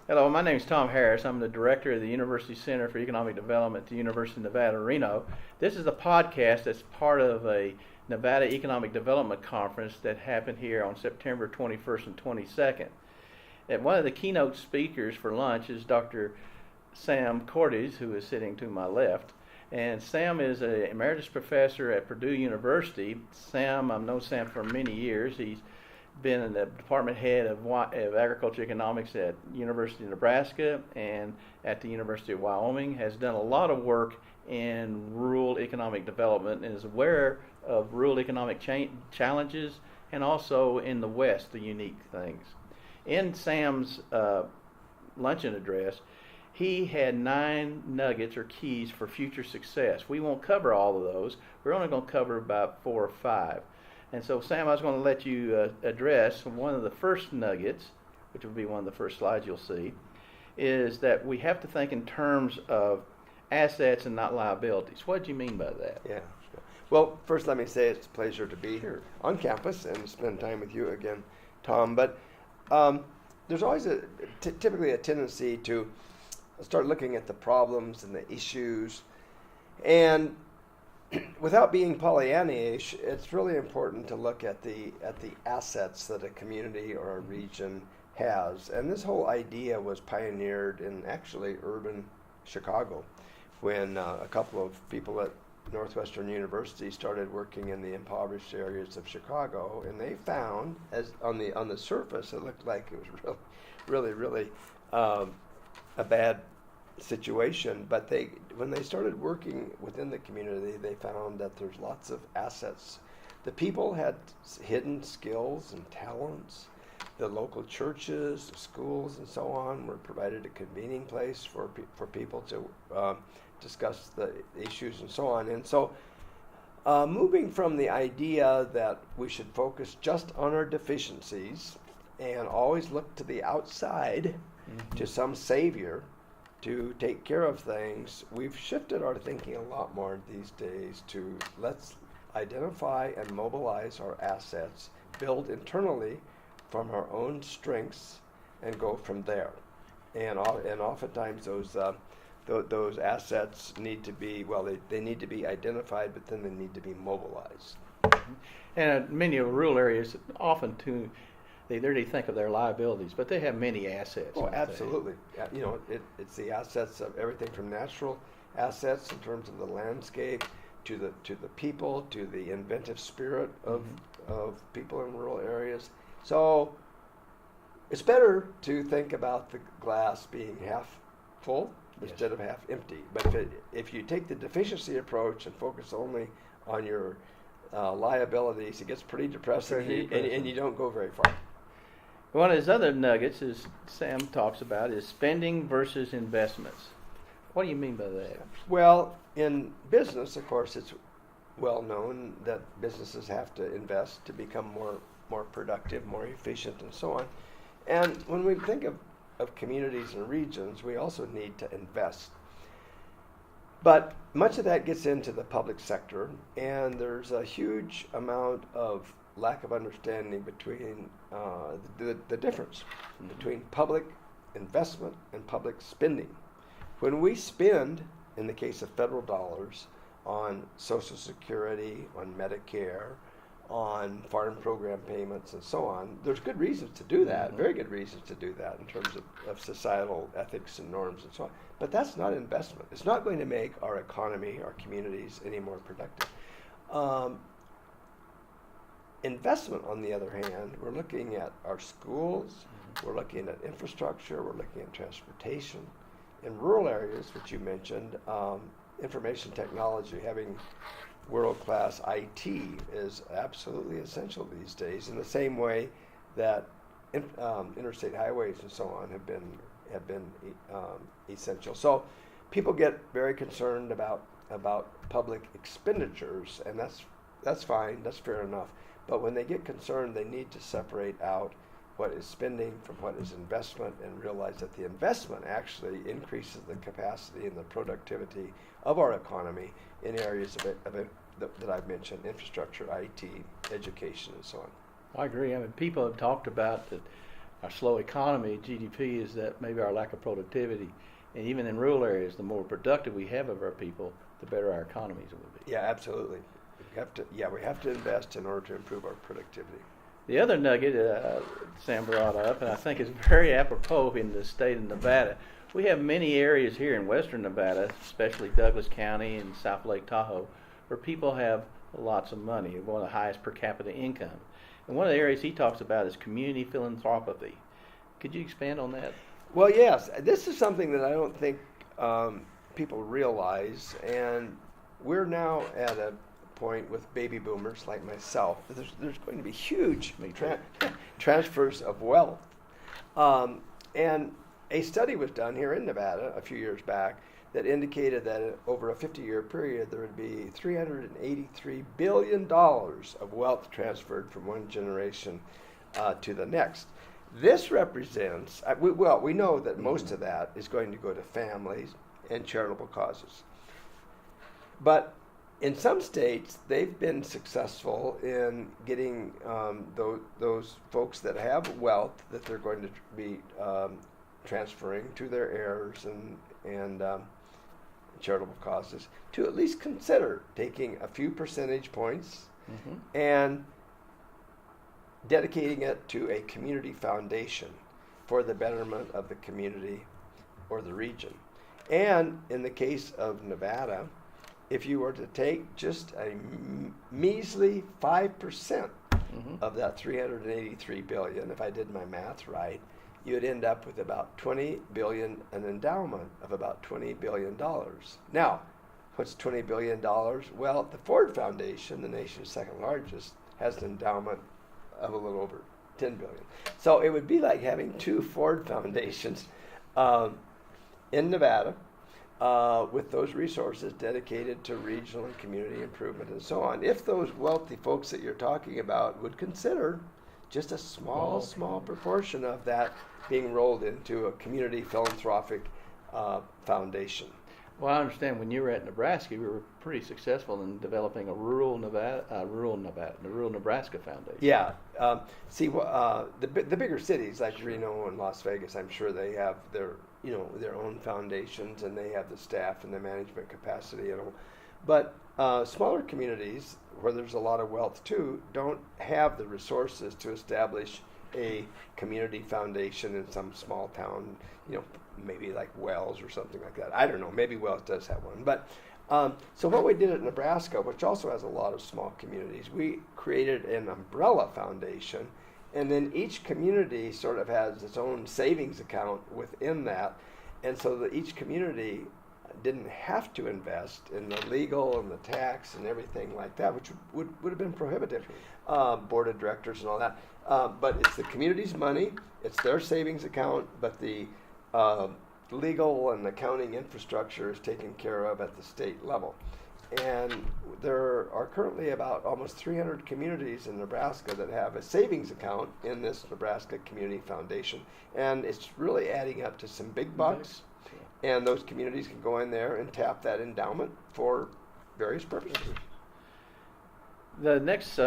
Hello, my name is Tom Harris. I'm the director of the University Center for Economic Development at the University of Nevada, Reno. This is a podcast that's part of a Nevada Economic Development Conference that happened here on September 21st and 22nd. And one of the keynote speakers for lunch is Dr. Sam Cordes, who is sitting to my left. And Sam is an emeritus professor at Purdue University. I've known Sam for many years. He's been in the department head of agriculture economics at University of Nebraska and at the University of Wyoming, has done a lot of work in rural economic development and is aware of rural economic challenges and also in the West, the unique things. In Sam's luncheon address, he had 9 nuggets or keys for future success. We won't cover all of those. We're only going to cover about 4 or 5. And so, Sam, I was going to let you address one of the first nuggets, which will be one of the first slides you'll see, is that we have to think in terms of assets and not liabilities. What do you mean by that? Yeah. Sure. Well, first let me say it's a pleasure to be here on campus and spend time with you again, Tom. But there's always typically a tendency to start looking at the problems and the issues, and without being Pollyanna-ish, it's really important to look at the assets that a community or a region has. And this whole idea was pioneered in actually urban Chicago when a couple of people at Northwestern University started working in the impoverished areas of Chicago, and they found, as on the surface, it looked like it was really a bad situation, but when they started working within the community, they found that there's lots of assets. The people had hidden skills and talents. The local churches, the schools, and so on were provided a convening place for people to discuss the issues and so on. And so moving from the idea that we should focus just on our deficiencies and always look to the outside to some savior to take care of things, we've shifted our thinking a lot more these days to let's identify and mobilize our assets, build internally from our own strengths, and go from there. And oftentimes those assets need to be, they need to be identified, but then they need to be mobilized. And many of the rural areas often too, they really think of their liabilities, but they have many assets. Oh, absolutely. It's the assets of everything from natural assets in terms of the landscape to the people, to the inventive spirit of people in rural areas. So it's better to think about the glass being half full instead of half empty. But if you take the deficiency approach and focus only on your liabilities, it gets pretty depressing, and you don't go very far. One of his other nuggets, as Sam talks about, is spending versus investments. What do you mean by that? Well, in business, of course, it's well known that businesses have to invest to become more productive, more efficient, and so on. And when we think of communities and regions, we also need to invest. But much of that gets into the public sector, and there's a huge amount of lack of understanding between the difference between public investment and public spending. When we spend, in the case of federal dollars, on Social Security, on Medicare, on farm program payments, and so on, there's good reasons to do that, very good reasons to do that in terms of societal ethics and norms and so on. But that's not investment. It's not going to make our economy, our communities, any more productive. Investment, on the other hand, we're looking at our schools, we're looking at infrastructure, we're looking at transportation. In rural areas, which you mentioned, information technology, having world-class IT is absolutely essential these days, in the same way that interstate highways and so on have been essential. So people get very concerned about public expenditures, and that's fine, that's fair enough. But when they get concerned, they need to separate out what is spending from what is investment and realize that the investment actually increases the capacity and the productivity of our economy in areas of it that I've mentioned: infrastructure, IT, education, and so on. I agree. I mean, people have talked about that our slow economy, GDP, is that maybe our lack of productivity. And even in rural areas, the more productive we have of our people, the better our economies will be. Yeah, absolutely. We have to invest in order to improve our productivity. The other nugget Sam brought up, and I think is very apropos in the state of Nevada, we have many areas here in western Nevada, especially Douglas County and South Lake Tahoe, where people have lots of money, one of the highest per capita income. And one of the areas he talks about is community philanthropy. Could you expand on that? Well, yes. This is something that I don't think people realize, and we're now at a point with baby boomers like myself. There's going to be huge transfers of wealth. And a study was done here in Nevada a few years back that indicated that over a 50-year period, there would be $383 billion of wealth transferred from one generation to the next. This represents, we know that most of that is going to go to families and charitable causes. But in some states, they've been successful in getting those folks that have wealth that they're going to be transferring to their heirs and charitable causes to at least consider taking a few percentage points and dedicating it to a community foundation for the betterment of the community or the region. And in the case of Nevada, if you were to take just a measly 5% of that $383 billion, if I did my math right, you'd end up with about $20 billion, an endowment of about $20 billion. Now, what's $20 billion? Well, the Ford Foundation, the nation's second largest, has an endowment of a little over $10 billion. So it would be like having two Ford Foundations in Nevada with those resources dedicated to regional and community improvement and so on. If those wealthy folks that you're talking about would consider just a small proportion of that being rolled into a community philanthropic foundation. Well, I understand when you were at Nebraska, you were pretty successful in developing a rural Nebraska Foundation. Yeah. The bigger cities like Reno and Las Vegas, I'm sure they have their own foundations and they have the staff and the management capacity and all. But smaller communities where there's a lot of wealth too don't have the resources to establish a community foundation in some small town, maybe like Wells or something like that. I don't know, maybe Wells does have one. But so what we did at Nebraska, which also has a lot of small communities, we created an umbrella foundation, and then each community sort of has its own savings account within that, and so that each community didn't have to invest in the legal and the tax and everything like that, which would have been prohibitive, board of directors and all that. But it's the community's money, it's their savings account, but the legal and accounting infrastructure is taken care of at the state level. And there are currently about almost 300 communities in Nebraska that have a savings account in this Nebraska Community Foundation. And it's really adding up to some big bucks. And those communities can go in there and tap that endowment for various purposes. The next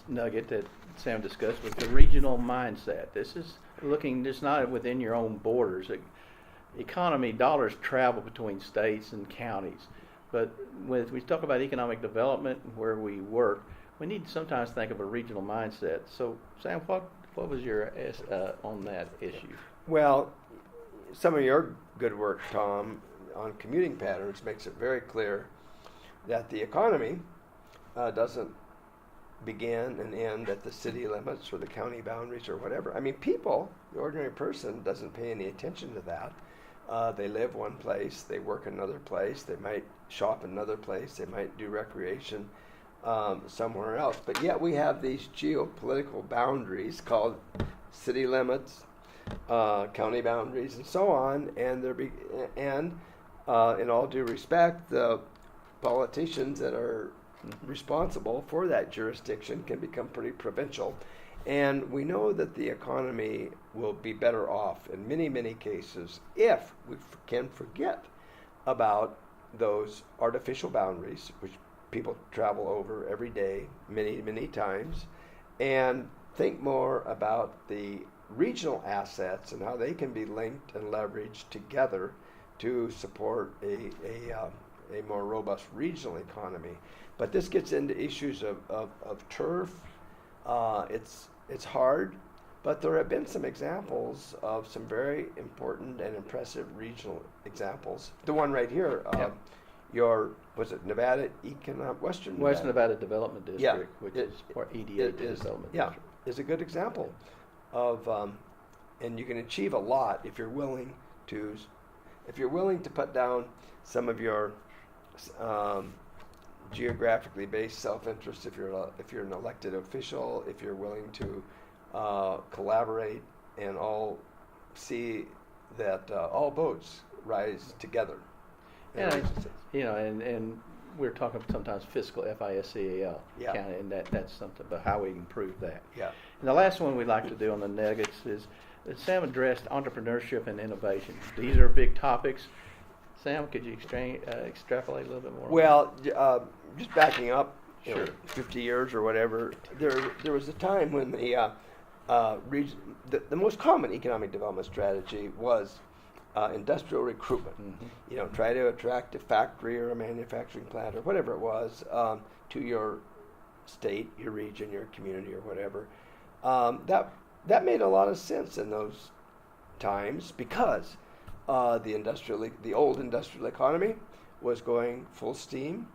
nugget that Sam discussed was the regional mindset. This is looking just not within your own borders. Economy, dollars travel between states and counties. But when we talk about economic development where we work, we need to sometimes think of a regional mindset. So, Sam, what was your on that issue? Well, some of your good work, Tom, on commuting patterns makes it very clear that the economy doesn't begin and end at the city limits or the county boundaries or whatever. I mean, people, the ordinary person, doesn't pay any attention to that. They live one place, they work another place, they might shop another place, they might do recreation somewhere else. But yet we have these geopolitical boundaries called city limits, county boundaries, and so on. And in all due respect, the politicians that are responsible for that jurisdiction can become pretty provincial. And we know that the economy will be better off in many, many cases if we can forget about those artificial boundaries, which people travel over every day, many, many times, and think more about the regional assets and how they can be linked and leveraged together to support a more robust regional economy. But this gets into issues of turf. It's hard, but there have been some examples of some very important and impressive regional examples. The one right here, was it Nevada Western Nevada Development District, which is EDA Development District. Is a good example of, and you can achieve a lot if you're willing to put down some of your geographically based self-interest. If you're an elected official, if you're willing to collaborate and all see that all boats rise together. And we're talking sometimes fiscal, FISCAL, county, and that's something about how we improve that. Yeah. And the last one we like to do on the nuggets is Sam addressed entrepreneurship and innovation. These are big topics. Sam, could you extrapolate a little bit more? Well, just backing up, Sure. 50 years or whatever, there was a time when the most common economic development strategy was industrial recruitment. Mm-hmm. Try to attract a factory or a manufacturing plant or whatever it was to your state, your region, your community, or whatever. That made a lot of sense in those times because the old industrial economy was going full steam.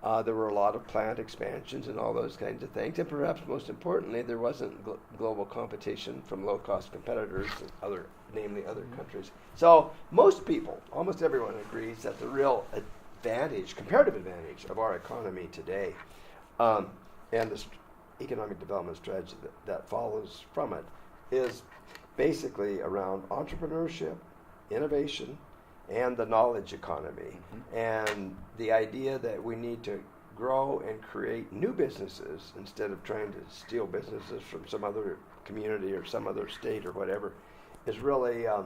There were a lot of plant expansions and all those kinds of things, and perhaps most importantly, there wasn't global competition from low-cost competitors, namely other countries. So most people, almost everyone, agrees that the real comparative advantage of our economy today, and the economic development strategy that follows from it, is basically around entrepreneurship, innovation, and the knowledge economy, and the idea that we need to grow and create new businesses instead of trying to steal businesses from some other community or some other state or whatever is really a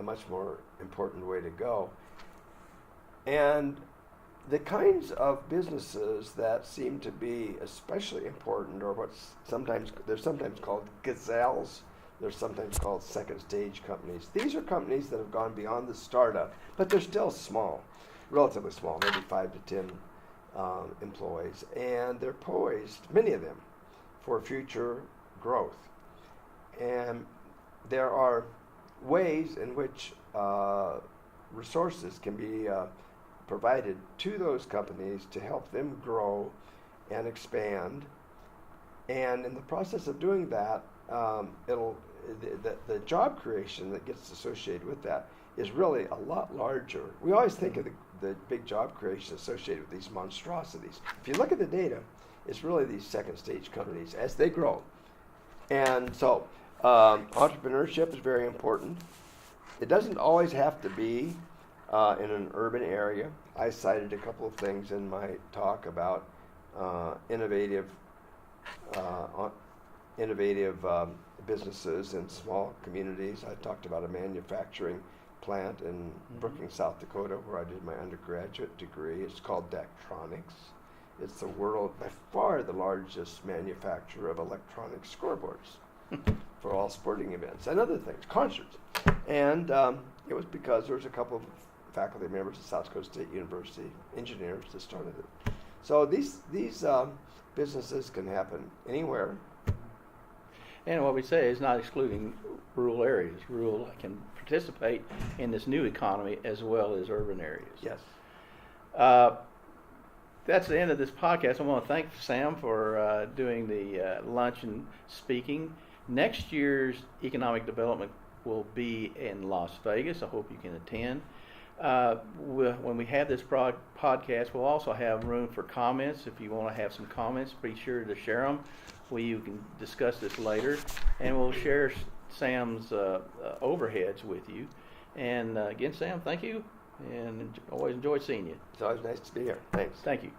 much more important way to go. And the kinds of businesses that seem to be especially important, or they're sometimes called gazelles. They're sometimes called second stage companies. These are companies that have gone beyond the startup, but they're still small, relatively small, maybe 5 to 10 employees. And they're poised, many of them, for future growth. And there are ways in which resources can be provided to those companies to help them grow and expand. And in the process of doing that, the job creation that gets associated with that is really a lot larger. We always think of the big job creation associated with these monstrosities. If you look at the data, it's really these second stage companies as they grow. And so entrepreneurship is very important. It doesn't always have to be in an urban area. I cited a couple of things in my talk about innovative businesses in small communities. I talked about a manufacturing plant in Brookings, South Dakota, where I did my undergraduate degree. It's called Daktronics. It's the world, by far, the largest manufacturer of electronic scoreboards for all sporting events and other things, concerts. And it was because there was a couple of faculty members at South Dakota State University, engineers, that started it. So these businesses can happen anywhere. And what we say is not excluding rural areas. Rural can participate in this new economy as well as urban areas. Yes. That's the end of this podcast. I want to thank Sam for doing the lunch and speaking. Next year's economic development will be in Las Vegas. I hope you can attend. When we have this podcast, we'll also have room for comments. If you want to have some comments, be sure to share them. You can discuss this later, and we'll share Sam's overheads with you. And again, Sam, thank you, and always enjoyed seeing you. It's always nice to be here. Thanks. Thank you.